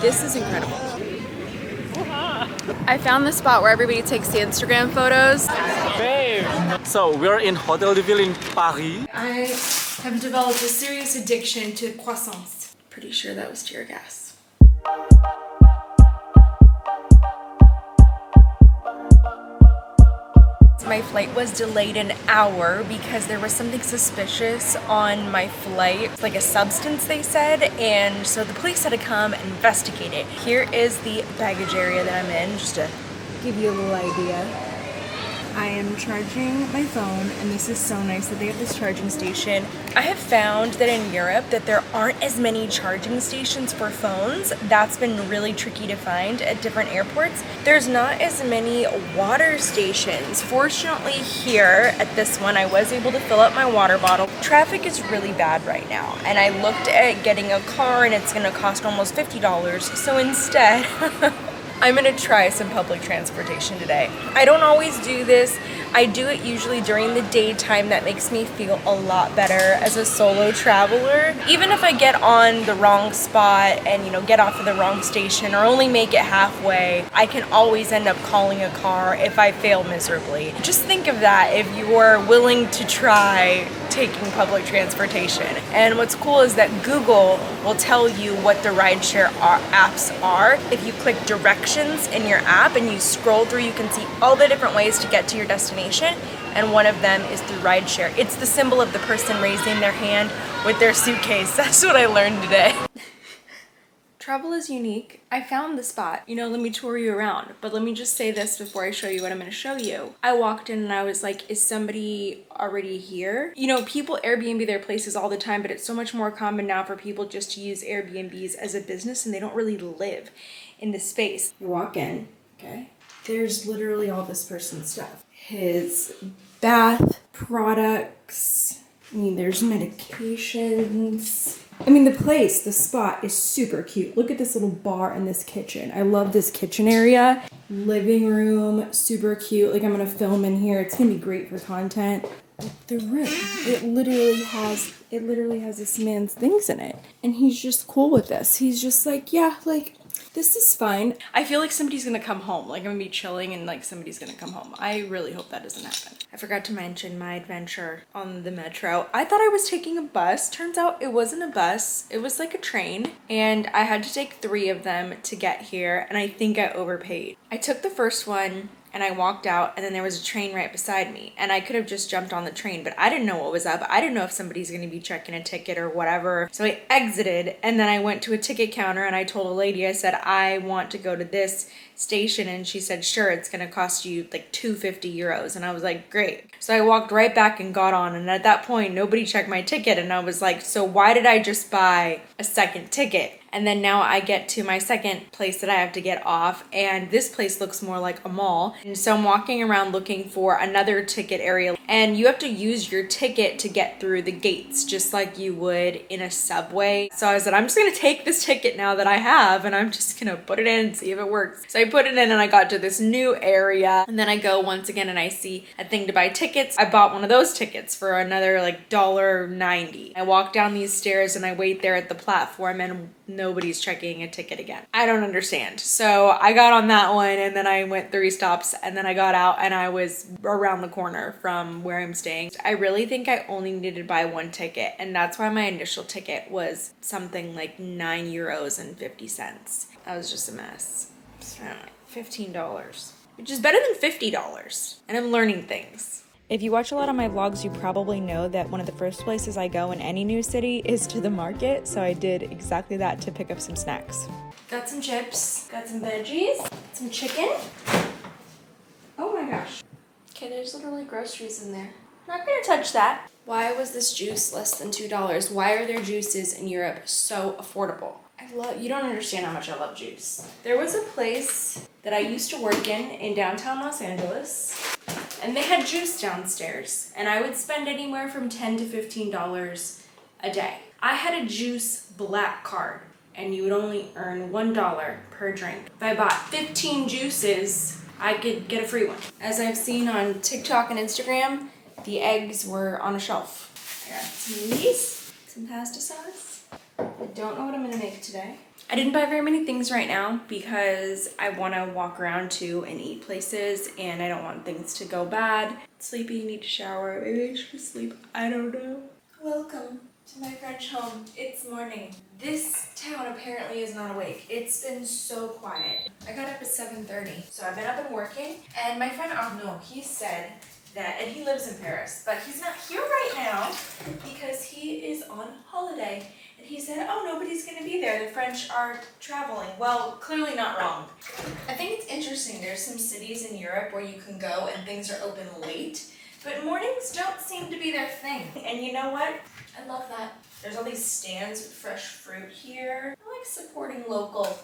This is incredible. I found the spot where everybody takes the Instagram photos. Babe! So we're in Hotel de Ville in Paris. I have developed a serious addiction to croissants. Pretty sure that was tear gas. My flight was delayed an hour because there was something suspicious on my flight, like a substance they said, and so the police had to come and investigate it. Here is the baggage area that I'm in, just to give you a little idea. I am charging my phone, and this is so nice that they have this charging station. I have found that in Europe that there aren't as many charging stations for phones. That's been really tricky to find at different airports. There's not as many water stations. Fortunately here at this one, I was able to fill up my water bottle. Traffic is really bad right now, and I looked at getting a car and it's gonna cost almost $50. So instead, I'm gonna try some public transportation today. I don't always do this. I do it usually during the daytime. That makes me feel a lot better as a solo traveler. Even if I get on the wrong spot and, you know, get off of the wrong station or only make it halfway, I can always end up calling a car if I fail miserably. Just think of that if you are willing to try taking public transportation. And what's cool is that Google will tell you what the rideshare apps are. If you click directions in your app and you scroll through, you can see all the different ways to get to your destination, and one of them is through rideshare. It's the symbol of the person raising their hand with their suitcase. That's what I learned today. Travel is unique. I found the spot. You know, let me tour you around. But let me just say this before I show you what I'm gonna show you. I walked in and I was like, is somebody already here? You know, people Airbnb their places all the time, but it's so much more common now for people just to use Airbnbs as a business, and they don't really live in the space. You walk in, okay? There's literally all this person's stuff. His bath products. I mean, there's medications. I mean, the spot is super cute. Look at this little bar and this kitchen. I love this kitchen area. Living room, super cute. Like, I'm gonna film in here. It's gonna be great for content. The room, it literally has this man's things in it. And he's just cool with this. He's just like, yeah, like, this is fine. I feel like somebody's gonna come home. Like, I'm gonna be chilling and like somebody's gonna come home. I really hope that doesn't happen. I forgot to mention my adventure on the metro. I thought I was taking a bus. Turns out it wasn't a bus. It was like a train. And I had to take 3 of them to get here. And I think I overpaid. I took the first one and I walked out, and then there was a train right beside me, and I could have just jumped on the train, but I didn't know what was up. I didn't know if somebody's gonna be checking a ticket or whatever. So I exited, and then I went to a ticket counter and I told a lady, I said, I want to go to this station, and she said, sure, it's gonna cost you like 250 euros. And I was like, great. So I walked right back and got on, and at that point, nobody checked my ticket, and I was like, so why did I just buy a second ticket? And then now I get to my second place that I have to get off, and this place looks more like a mall. And so I'm walking around looking for another ticket area, and you have to use your ticket to get through the gates, just like you would in a subway. So I said, I'm just gonna take this ticket now that I have, and I'm just gonna put it in and see if it works. So I put it in, and I got to this new area, and then I go once again and I see a thing to buy tickets. I bought one of those tickets for another like $1.90. I walk down these stairs and I wait there at the platform, and nobody's checking a ticket again. I don't understand. So I got on that one, and then I went 3 stops, and then I got out and I was around the corner from where I'm staying. I really think I only needed to buy 1 ticket, and that's why my initial ticket was something like €9.50. That was just a mess. So, $15, which is better than $50, and I'm learning things. If you watch a lot of my vlogs, you probably know that one of the first places I go in any new city is to the market, so I did exactly that to pick up some snacks. Got some chips, got some veggies, some chicken. Oh my gosh. Okay, there's literally groceries in there. Not gonna touch that. Why was this juice less than $2? Why are their juices in Europe so affordable? You don't understand how much I love juice. There was a place that I used to work in downtown Los Angeles, and they had juice downstairs, and I would spend anywhere from $10 to $15 a day. I had a juice black card, and you would only earn $1 per drink. If I bought 15 juices, I could get a free one. As I've seen on TikTok and Instagram, the eggs were on a shelf. I got some Elysse, some pasta sauce. I don't know what I'm gonna make today. I didn't buy very many things right now because I want to walk around too and eat places, and I don't want things to go bad. Sleepy, need to shower. Maybe I should sleep. I don't know. Welcome to my French home. It's morning. This town apparently is not awake. It's been so quiet. I got up at 7:30, so I've been up and working. And my friend Arnaud, he said that, and he lives in Paris, but he's not here right now because he is on holiday. And he said, oh, nobody's gonna be there. The French are traveling. Well, clearly not wrong. I think it's interesting. There's some cities in Europe where you can go and things are open late, but mornings don't seem to be their thing. And you know what? I love that. There's all these stands with fresh fruit here. I like supporting local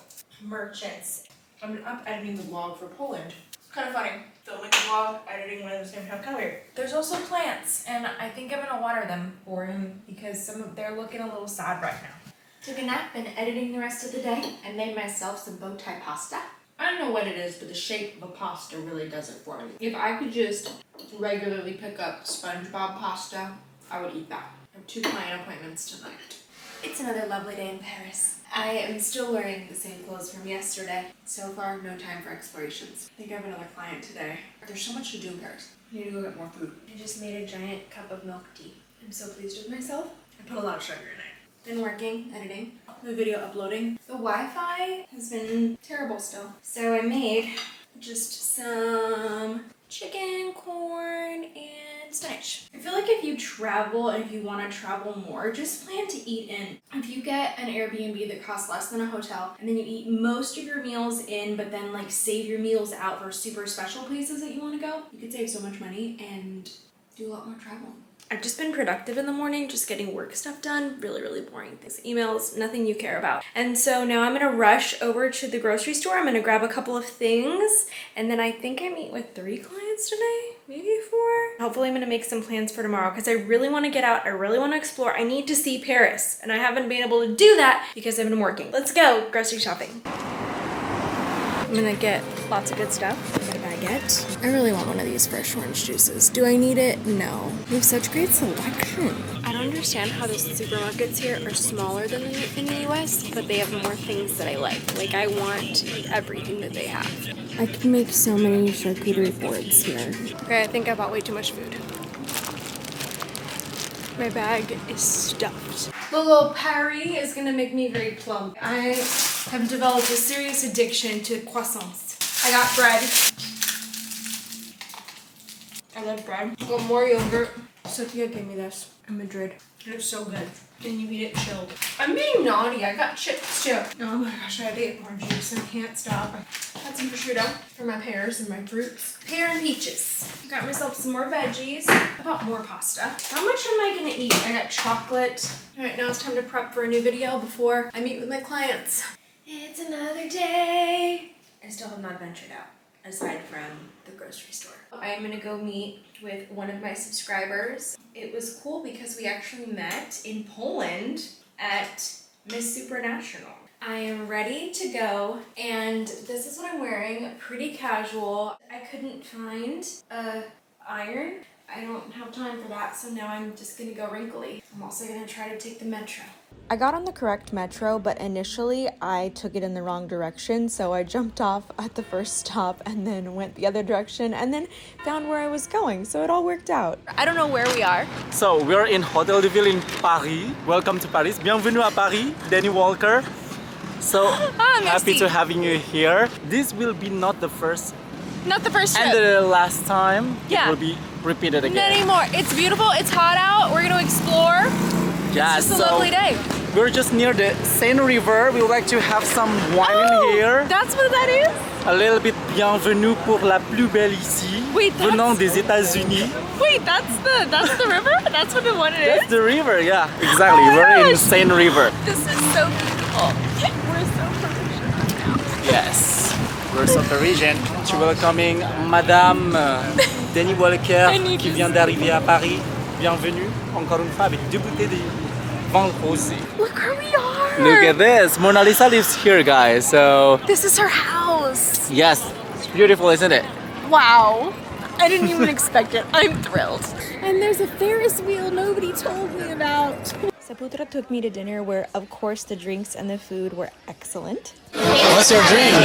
merchants. I'm up editing the vlog for Poland. Kind of funny. Filming a vlog, editing one at the same time. Kind of weird. There's also plants, and I think I'm gonna water them for him because they're looking a little sad right now. Took a nap and editing the rest of the day. I made myself some bow tie pasta. I don't know what it is, but the shape of a pasta really does it for me. If I could just regularly pick up SpongeBob pasta, I would eat that. I have 2 client appointments tonight. It's another lovely day in Paris. I am still wearing the same clothes from yesterday. So far, no time for explorations. I think I have another client today. There's so much to do in Paris. I need to go get more food. I just made a giant cup of milk tea. I'm so pleased with myself. I put a lot of sugar in it. Been working, editing, the video uploading. The Wi-Fi has been terrible still. So I made just some chicken, corn, and spinach. I feel like if you travel and if you want to travel more, just plan to eat in. If you get an Airbnb that costs less than a hotel and then you eat most of your meals in, but then like save your meals out for super special places that you want to go, you could save so much money and do a lot more traveling. I've just been productive in the morning, just getting work stuff done. Really, really boring things. Emails, nothing you care about. And so now I'm gonna rush over to the grocery store. I'm gonna grab a couple of things. And then I think I meet with 3 clients today, maybe 4. Hopefully I'm gonna make some plans for tomorrow because I really wanna get out. I really wanna explore. I need to see Paris. And I haven't been able to do that because I've been working. Let's go grocery shopping. I'm gonna get lots of good stuff. I got a baguette. I really want one of these fresh orange juices. Do I need it? No. They have such great selection. I don't understand how the supermarkets here are smaller than in the US, but they have more things that I like. Like, I want everything that they have. I can make so many charcuterie boards here. Okay, I think I bought way too much food. My bag is stuffed. The little Paris is gonna make me very plump. I have developed a serious addiction to croissants. I got bread. I love bread. I got more yogurt. Sophia gave me this in Madrid. And it's so good. And you eat it chilled. I'm being naughty. I got chips too. Oh my gosh, I had to get more juice. I can't stop. I had some prosciutto for my pears and my fruits. Pear and peaches. Got myself some more veggies. I bought more pasta. How much am I gonna eat? I got chocolate. All right, now it's time to prep for a new video before I meet with my clients. It's another day. I still have not ventured out, aside from the grocery store. I am gonna go meet with one of my subscribers. It was cool because we actually met in Poland at Miss Supranational. I am ready to go, and this is what I'm wearing, pretty casual. I couldn't find a iron. I don't have time for that, so now I'm just gonna go wrinkly. I'm also gonna try to take the metro. I got on the correct metro, but initially I took it in the wrong direction, so I jumped off at the first stop and then went the other direction and then found where I was going, so it all worked out. I don't know where we are. So we're in Hotel de Ville in Paris. Welcome to Paris. Bienvenue à Paris, Dani Walker. So happy to having you here. This will be not the first trip. And the last time. Yeah. It will be repeated again. Not anymore. It's beautiful. It's hot out. We're gonna explore. Yeah, it's just a lovely day. We're just near the Seine River. We would like to have some wine here. That's what that is? A little bit bienvenue pour la plus belle ici. Wait, venant des États-Unis. Wait, that's the river? That's what the one it is? That's the river, yeah. Exactly. We're in Seine River. This is so beautiful. We're so Parisian right now. Yes. We're so Parisian. To welcoming Madame Dani Walker qui vient d'arriver à Paris. Bienvenue encore une fois avec 2 bouteilles de vin rosé. Look where we are! Look at this! Mona Lisa lives here, guys, so... This is her house! Yes, it's beautiful, isn't it? Wow! I didn't even expect it. I'm thrilled. And there's a Ferris wheel nobody told me about. Saputra took me to dinner where, of course, the drinks and the food were excellent. What's your drink? I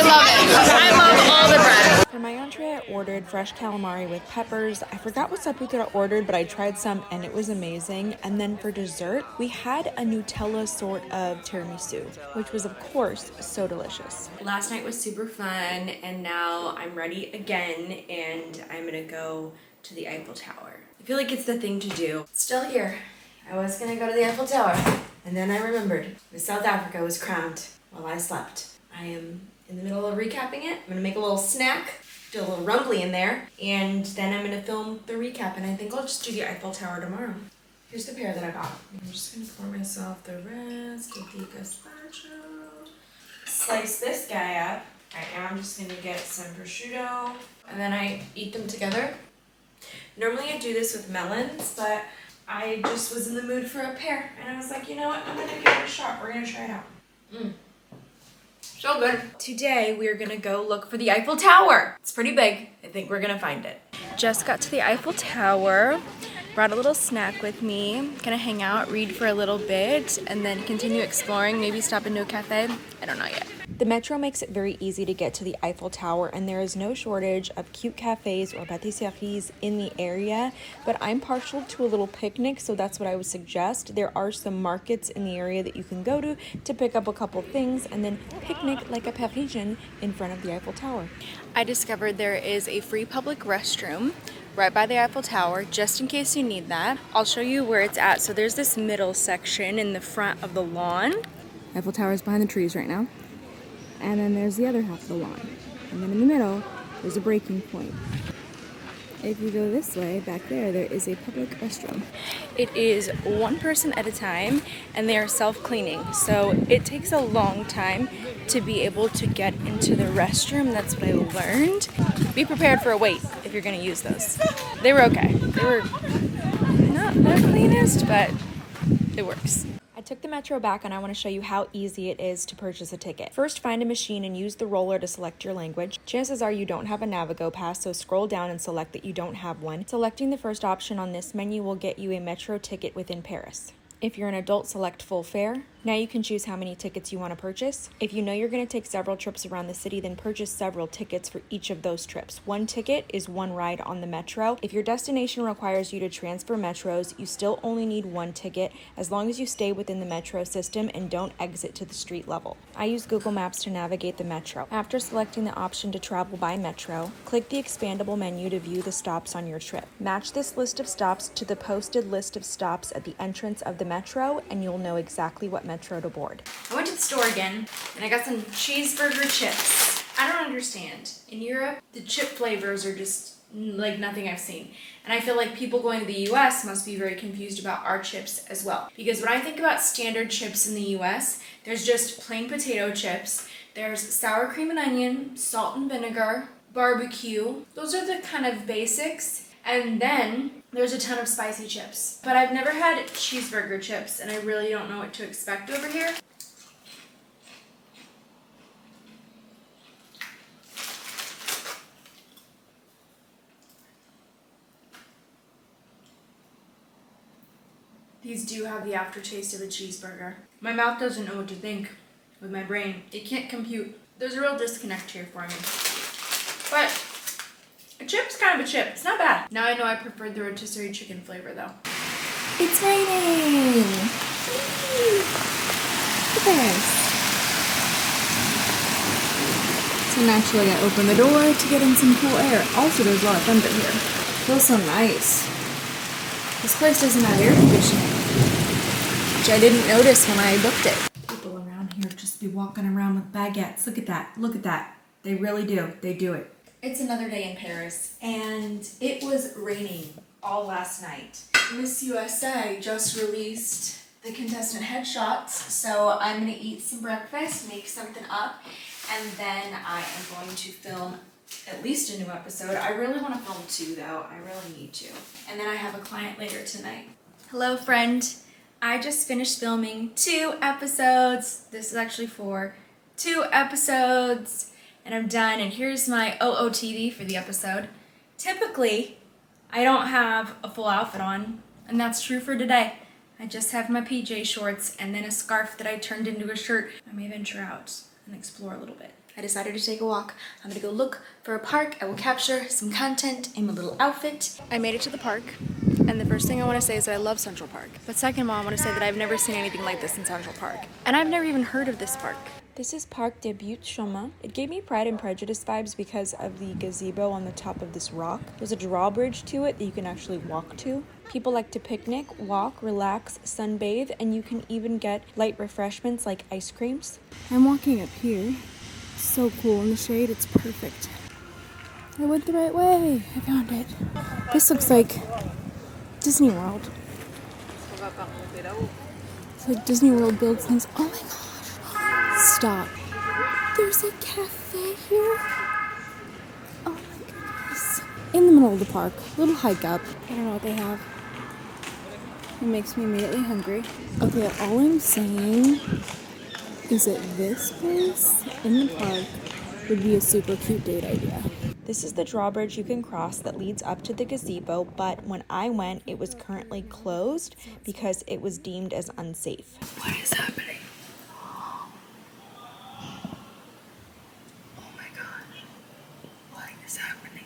love it. I love all the bread. For my entree, I ordered fresh calamari with peppers. I forgot what Saputra ordered, but I tried some and it was amazing. And then for dessert, we had a Nutella sort of tiramisu, which was, of course, so delicious. Last night was super fun, and now I'm ready again, and I'm gonna go to the Eiffel Tower. I feel like it's the thing to do. Still here. I was gonna go to the Eiffel Tower, and then I remembered that South Africa was crowned while I slept. I am in the middle of recapping it. I'm gonna make a little snack, do a little rumbly in there, and then I'm gonna film the recap, and I think I'll just do the Eiffel Tower tomorrow. Here's the pear that I got. I'm just gonna pour myself the rest of the gazpacho. Slice this guy up. Right now I'm just gonna get some prosciutto, and then I eat them together. Normally I do this with melons, but I just was in the mood for a pear, and I was like, you know what, I'm gonna give it a shot. We're gonna try it out. So good. Today we're gonna go look for the Eiffel Tower. It's pretty big. I think we're gonna find it. Just got to the Eiffel Tower. Brought a little snack with me. Gonna hang out, read for a little bit, and then continue exploring. Maybe stop into a cafe. I don't know yet. The metro makes it very easy to get to the Eiffel Tower, and there is no shortage of cute cafes or pâtisseries in the area, but I'm partial to a little picnic, so that's what I would suggest. There are some markets in the area that you can go to pick up a couple things and then picnic like a Parisian in front of the Eiffel Tower. I discovered there is a free public restroom right by the Eiffel Tower, just in case you need that. I'll show you where it's at. So there's this middle section in the front of the lawn. Eiffel Tower is behind the trees right now. And then there's the other half of the lawn. And then in the middle, there's a breaking point. If you go this way, back there, there is a public restroom. It is one person at a time, and they are self-cleaning. So it takes a long time to be able to get into the restroom. That's what I learned. Be prepared for a wait if you're gonna use those. They were okay. They were not the cleanest, but it works. I took the metro back, and I want to show you how easy it is to purchase a ticket. First, find a machine and use the roller to select your language. Chances are you don't have a Navigo pass, so scroll down and select that you don't have one. Selecting the first option on this menu will get you a metro ticket within Paris. If you're an adult, select full fare. Now you can choose how many tickets you want to purchase. If you know you're going to take several trips around the city, then purchase several tickets for each of those trips. One ticket is one ride on the metro. If your destination requires you to transfer metros, you still only need one ticket as long as you stay within the metro system and don't exit to the street level. I use Google Maps to navigate the metro. After selecting the option to travel by metro, click the expandable menu to view the stops on your trip. Match this list of stops to the posted list of stops at the entrance of the metro, and you'll know exactly what metro to board. I went to the store again, and I got some cheeseburger chips. I don't understand. In Europe, the chip flavors are just like nothing I've seen. And I feel like people going to the US must be very confused about our chips as well. Because when I think about standard chips in the US, there's just plain potato chips, there's sour cream and onion, salt and vinegar, barbecue. Those are the kind of basics. And then there's a ton of spicy chips. But I've never had cheeseburger chips, and I really don't know what to expect over here. These do have the aftertaste of a cheeseburger. My mouth doesn't know what to think with my brain. It can't compute. There's a real disconnect here for me. But a chip's kind of a chip. It's not bad. Now I know I preferred the rotisserie chicken flavor though. It's raining! Look at this. So naturally I opened the door to get in some cool air. Also there's a lot of thunder here. It feels so nice. This place doesn't have air conditioning, which I didn't notice when I booked it. People around here just be walking around with baguettes. Look at that. Look at that. They really do. They do it. It's another day in Paris, and it was raining all last night. Miss USA just released the contestant headshots, so I'm gonna eat some breakfast, make something up, and then I am going to film at least a new episode. I really want to film 2 though. I really need to. And then I have a client later tonight. Hello friend. I just finished filming 2 episodes. This is actually for 2 episodes. And I'm done, and here's my OOTD for the episode. Typically, I don't have a full outfit on And that's true for today. I just have my PJ shorts and then a scarf that I turned into a shirt. I may venture out and explore a little bit. I decided to take a walk. I'm gonna go look for a park. I will capture some content in my little outfit. I made it to the park, and the first thing I want to say is that I love Central Park. But second of all, I want to say that I've never seen anything like this in Central Park. And I've never even heard of this park. This is Parc Des Buttes-Chaumont. It gave me Pride and Prejudice vibes because of the gazebo on the top of this rock. There's a drawbridge to it that you can actually walk to. People like to picnic, walk, relax, sunbathe, and you can even get light refreshments like ice creams. I'm walking up here. It's so cool in the shade, it's perfect. I went the right way. I found it. This looks like Disney World. It's like Disney World builds things. Oh my gosh. Stop. There's a cafe here. Oh my goodness. In the middle of the park. Little hike up. I don't know what they have. It makes me immediately hungry. Okay, all I'm saying is that this place in the park would be a super cute date idea. This is the drawbridge you can cross that leads up to the gazebo, but when I went, it was currently closed because it was deemed as unsafe. What is happening? Oh my gosh. What is happening?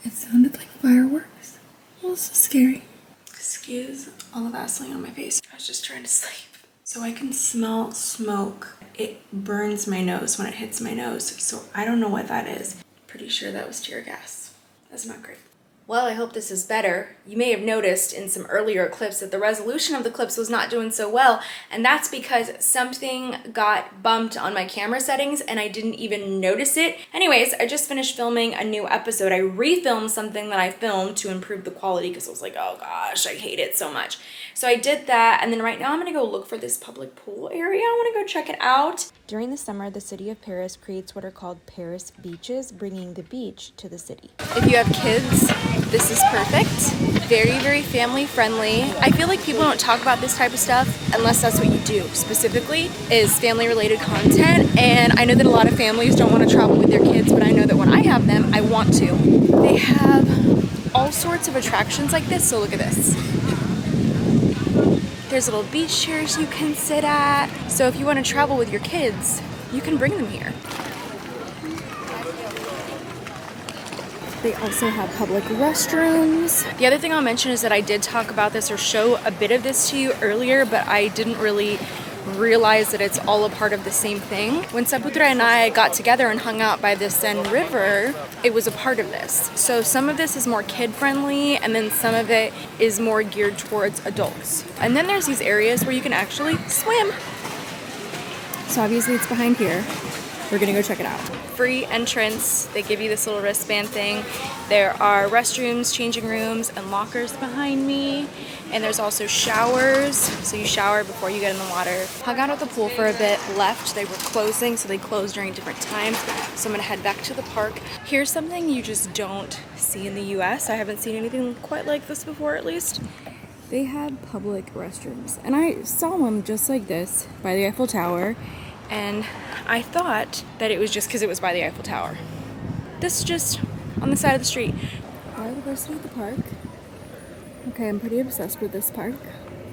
It sounded like fireworks. Well, this is scary. Excuse all the Vaseline on my face. I was just trying to sleep. So I can smell smoke. It burns my nose when it hits my nose, so I don't know what that is. Pretty sure that was tear gas. That's not great. Well, I hope this is better. You may have noticed in some earlier clips that the resolution of the clips was not doing so well, and that's because something got bumped on my camera settings and I didn't even notice it. Anyways, I just finished filming a new episode. I refilmed something that I filmed to improve the quality because I was like, oh gosh, I hate it so much. So I did that, and then right now I'm gonna go look for this public pool area. I wanna go check it out. During the summer, the city of Paris creates what are called Paris beaches, bringing the beach to the city. If you have kids, this is perfect. Very, very family friendly. I feel like people don't talk about this type of stuff unless that's what you do. Specifically is family related content, and I know that a lot of families don't want to travel with their kids, but I know that when I have them, I want to. They have all sorts of attractions like this, so look at this. There's little beach chairs you can sit at. So if you want to travel with your kids, you can bring them here. They also have public restrooms. The other thing I'll mention is that I did talk about this or show a bit of this to you earlier, but I didn't really realize that it's all a part of the same thing. When Saputra and I got together and hung out by the Seine River, it was a part of this. So some of this is more kid-friendly, and then some of it is more geared towards adults. And then there's these areas where you can actually swim. So obviously it's behind here. We're gonna go check it out. Free entrance. They give you this little wristband thing. There are restrooms, changing rooms, and lockers behind me. And there's also showers, so you shower before you get in the water. Hung out at the pool for a bit, left. They were closing, so they closed during different times. So I'm gonna head back to the park. Here's something you just don't see in the US. I haven't seen anything quite like this before, at least. They had public restrooms, and I saw one just like this by the Eiffel Tower. And I thought that it was just because it was by the Eiffel Tower. This is just on the side of the street. Biodiversity at the park. Okay, I'm pretty obsessed with this park.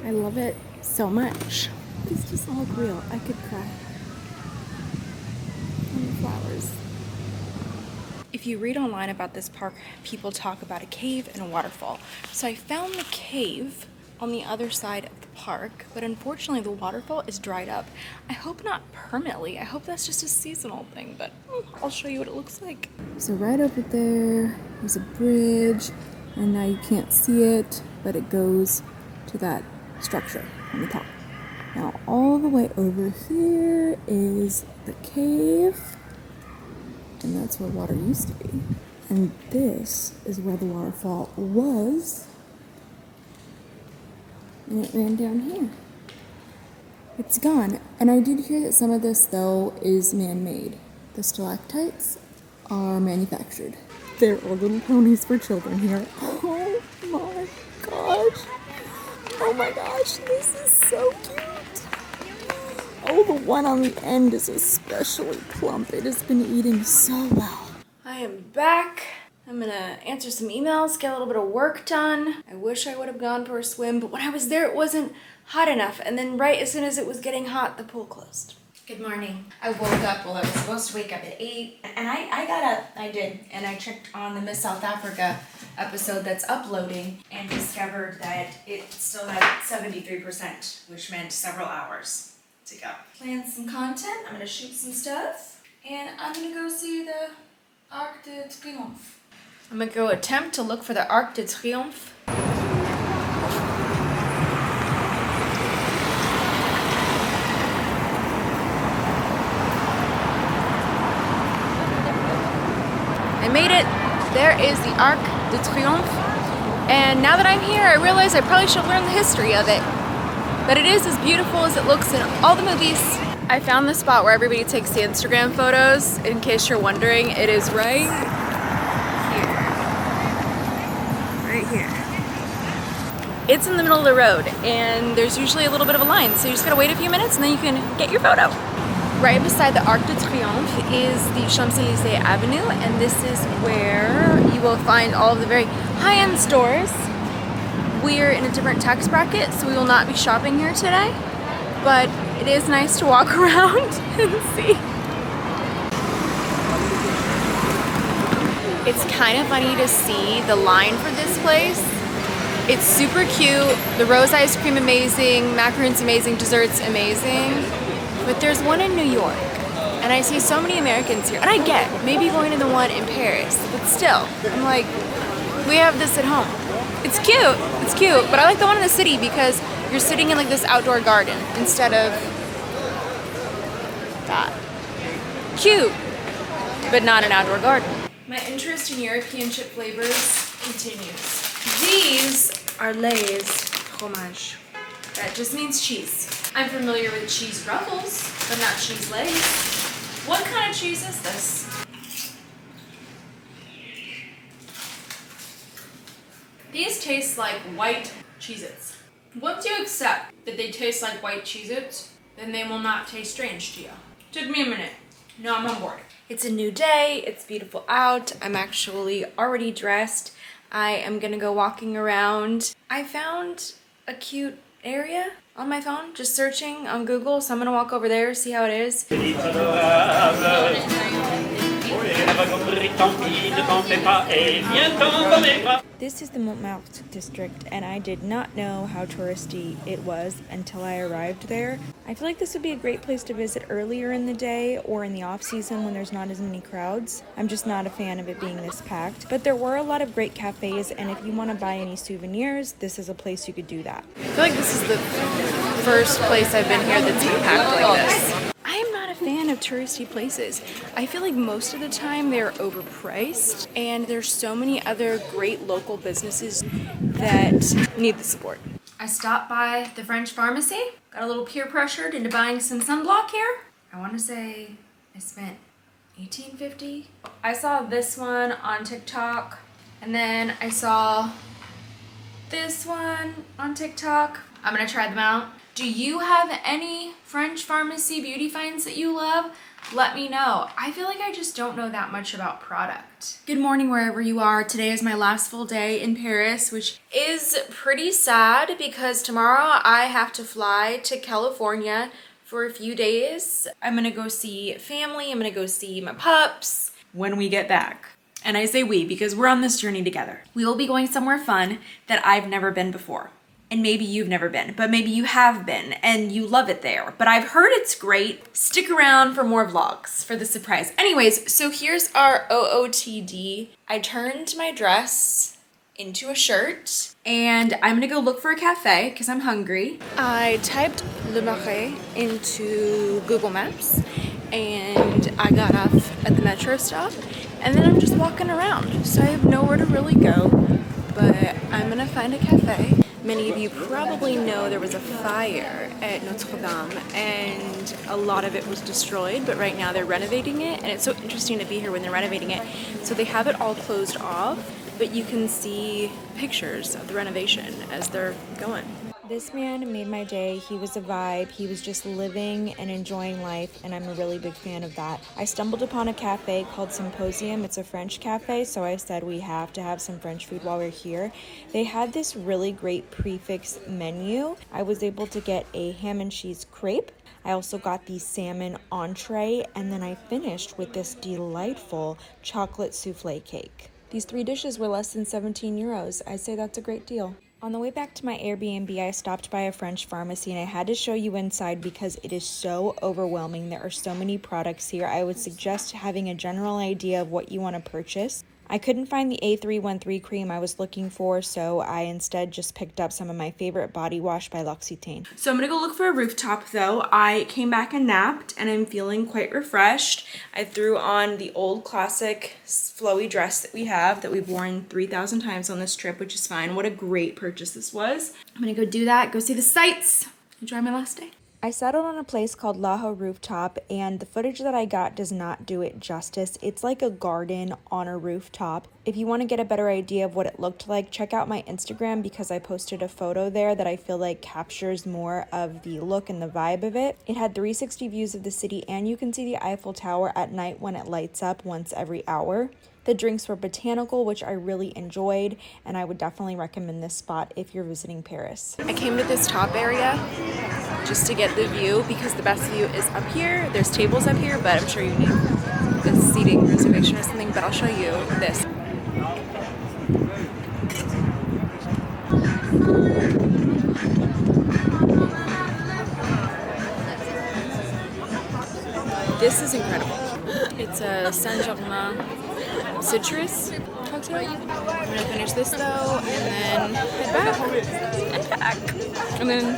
I love it so much. It's just all real. I could cry. And the flowers. If you read online about this park, people talk about a cave and a waterfall. So I found the cave on the other side of the park, but unfortunately the waterfall is dried up. I hope not permanently. I hope that's just a seasonal thing, but I'll show you what it looks like. So right over there is a bridge, and now you can't see it, but it goes to that structure on the top. Now all the way over here is the cave, and that's where water used to be. And this is where the waterfall was. And it ran down here. It's gone. And I did hear that some of this, though, is man-made. The stalactites are manufactured. There are little ponies for children here. Oh my gosh. Oh my gosh, this is so cute. Oh, the one on the end is especially plump. It has been eating so well. I am back. I'm gonna answer some emails, get a little bit of work done. I wish I would have gone for a swim, but when I was there, it wasn't hot enough. And then right as soon as it was getting hot, the pool closed. Good morning. I woke up, well, I was supposed to wake up at 8, and I got up, I did, and I checked on the Miss South Africa episode that's uploading and discovered that it still had 73%, which meant several hours to go. Plan some content, I'm gonna shoot some stuff, and I'm gonna go see the Arc de Triomphe. I'm gonna go attempt to look for the Arc de Triomphe. I made it. There is the Arc de Triomphe. And now that I'm here, I realize I probably should learn the history of it. But it is as beautiful as it looks in all the movies. I found the spot where everybody takes the Instagram photos. In case you're wondering, it is right here. Right here. It's in the middle of the road, and there's usually a little bit of a line, so you just gotta wait a few minutes and then you can get your photo. Right beside the Arc de Triomphe is the Champs-Élysées Avenue, and this is where you will find all of the very high-end stores. We're in a different tax bracket, so we will not be shopping here today, but it is nice to walk around and see. It's kind of funny to see the line for this place. It's super cute, the rose ice cream amazing, macaroons amazing, desserts amazing. But there's one in New York, and I see so many Americans here. And I get maybe going to the one in Paris, but still, I'm like, we have this at home. It's cute, but I like the one in the city because you're sitting in like this outdoor garden instead of that. Cute, but not an outdoor garden. My interest in European chip flavors continues. These are Lay's fromage. That just means cheese. I'm familiar with cheese ruffles, but not cheese Lay's. What kind of cheese is this? These taste like white Cheez-Its. Once you accept that they taste like white Cheez-Its, then they will not taste strange to you. Took me a minute. Now I'm on board. It's a new day, it's beautiful out. I'm actually already dressed. I am gonna go walking around. I found a cute area on my phone, just searching on Google, so I'm gonna walk over there, see how it is. This is the Montemarte district, and I did not know how touristy it was until I arrived there. I feel like this would be a great place to visit earlier in the day or in the off season when there's not as many crowds. I'm just not a fan of it being this packed, but there were a lot of great cafes, and if you want to buy any souvenirs, this is a place you could do that. I feel like this is the first place I've been here that's been packed like this. I am not a fan of touristy places. I feel like most of the time they're overpriced, and there's so many other great local businesses that need the support. I stopped by the French pharmacy, got a little peer pressured into buying some sunblock here. I want to say I spent $18.50. I saw this one on TikTok, and then I saw this one on TikTok. I'm gonna try them out. Do you have any French pharmacy beauty finds that you love? Let me know. I feel like I just don't know that much about product. Good morning wherever you are. Today is my last full day in Paris, which is pretty sad because tomorrow I have to fly to California for a few days. I'm gonna go see family, I'm gonna go see my pups when we get back. And I say we because we're on this journey together. We will be going somewhere fun that I've never been before. And maybe you've never been, but maybe you have been and you love it there. But I've heard it's great. Stick around for more vlogs for the surprise. Anyways, so here's our OOTD. I turned my dress into a shirt and I'm gonna go look for a cafe because I'm hungry. I typed Le Marais into Google Maps and I got off at the metro stop and then I'm just walking around. So I have nowhere to really go, but I'm gonna find a cafe. Many of you probably know there was a fire at Notre Dame and a lot of it was destroyed, but right now they're renovating it, and it's so interesting to be here when they're renovating it. So they have it all closed off, but you can see pictures of the renovation as they're going. This man made my day. He was a vibe. He was just living and enjoying life, and I'm a really big fan of that. I stumbled upon a cafe called Symposium. It's a French cafe, so I said we have to have some French food while we're here. They had this really great prefix menu. I was able to get a ham and cheese crepe. I also got the salmon entree, and then I finished with this delightful chocolate souffle cake. These 3 dishes were less than 17 euros. I'd say that's a great deal. On the way back to my Airbnb, I stopped by a French pharmacy, and I had to show you inside because it is so overwhelming. There are so many products here. I would suggest having a general idea of what you want to purchase. I couldn't find the A313 cream I was looking for, so I instead just picked up some of my favorite body wash by L'Occitane. So I'm gonna go look for a rooftop though. I came back and napped, and I'm feeling quite refreshed. I threw on the old classic flowy dress that we have, that we've worn 3,000 times on this trip, which is fine. What a great purchase this was. I'm gonna go do that, go see the sights, enjoy my last day. I settled on a place called Laho Rooftop, and the footage that I got does not do it justice. It's like a garden on a rooftop. If you want to get a better idea of what it looked like, check out my Instagram because I posted a photo there that I feel like captures more of the look and the vibe of it. It had 360 views of the city, and you can see the Eiffel Tower at night when it lights up once every hour. The drinks were botanical, which I really enjoyed, and I would definitely recommend this spot if you're visiting Paris. I came to this top area just to get the view because the best view is up here. There's tables up here, but I'm sure you need a seating reservation or something, but I'll show you this. This is incredible. It's a Saint-Germain citrus cocktail. I'm gonna finish this though, and then head back. And then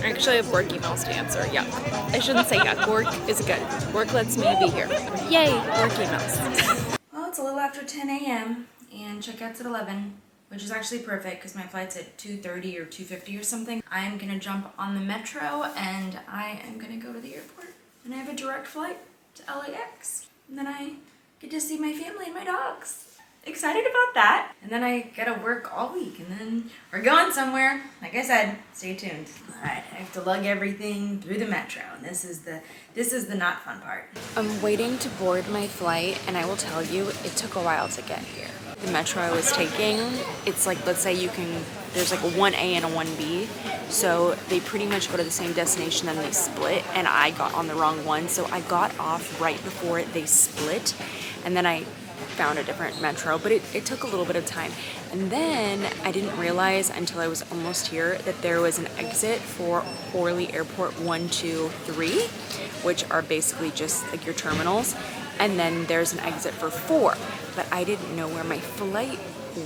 actually I have work emails to answer. Yuck. I shouldn't say yuck. Work is good. Work lets me be here. Yay, work emails. Well, it's a little after 10 a.m. and checkout's at 11, which is actually perfect because my flight's at 2:30 or 2:50 or something. I'm gonna jump on the metro and I am gonna go to the airport. And I have a direct flight to LAX. And then I get to see my family and my dogs. Excited about that. And then I gotta work all week, and then we're going somewhere. Like I said, stay tuned. All right, I have to lug everything through the metro, and this is the not fun part. I'm waiting to board my flight, and I will tell you, it took a while to get here. The metro I was taking, it's like, let's say there's like a 1A and a 1B, so they pretty much go to the same destination and they split, and I got on the wrong one, so I got off right before they split, and then I found a different metro, but it took a little bit of time. And then I didn't realize until I was almost here that there was an exit for Orly Airport 1, 2, 3, which are basically just like your terminals, and then there's an exit for 4, but I didn't know where my flight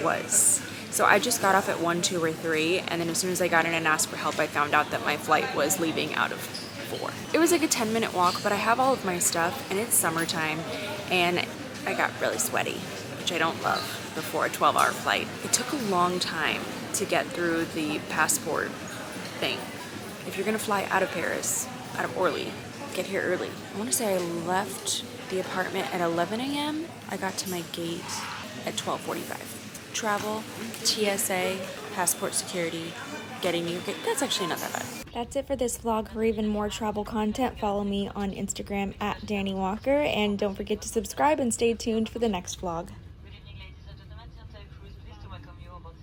was. So I just got off at 1, 2, or 3, and then as soon as I got in and asked for help, I found out that my flight was leaving out of 4. It was like a 10-minute walk, but I have all of my stuff, and it's summertime, and I got really sweaty, which I don't love before a 12-hour flight. It took a long time to get through the passport thing. If you're gonna fly out of Paris, out of Orly, get here early. I wanna say I left the apartment at 11 a.m. I got to my gate at 12:45. Travel, TSA, passport security, getting to your gate, that's actually not that bad. That's it for this vlog. For even more travel content, follow me on Instagram at Dani Walker, and don't forget to subscribe and stay tuned for the next vlog.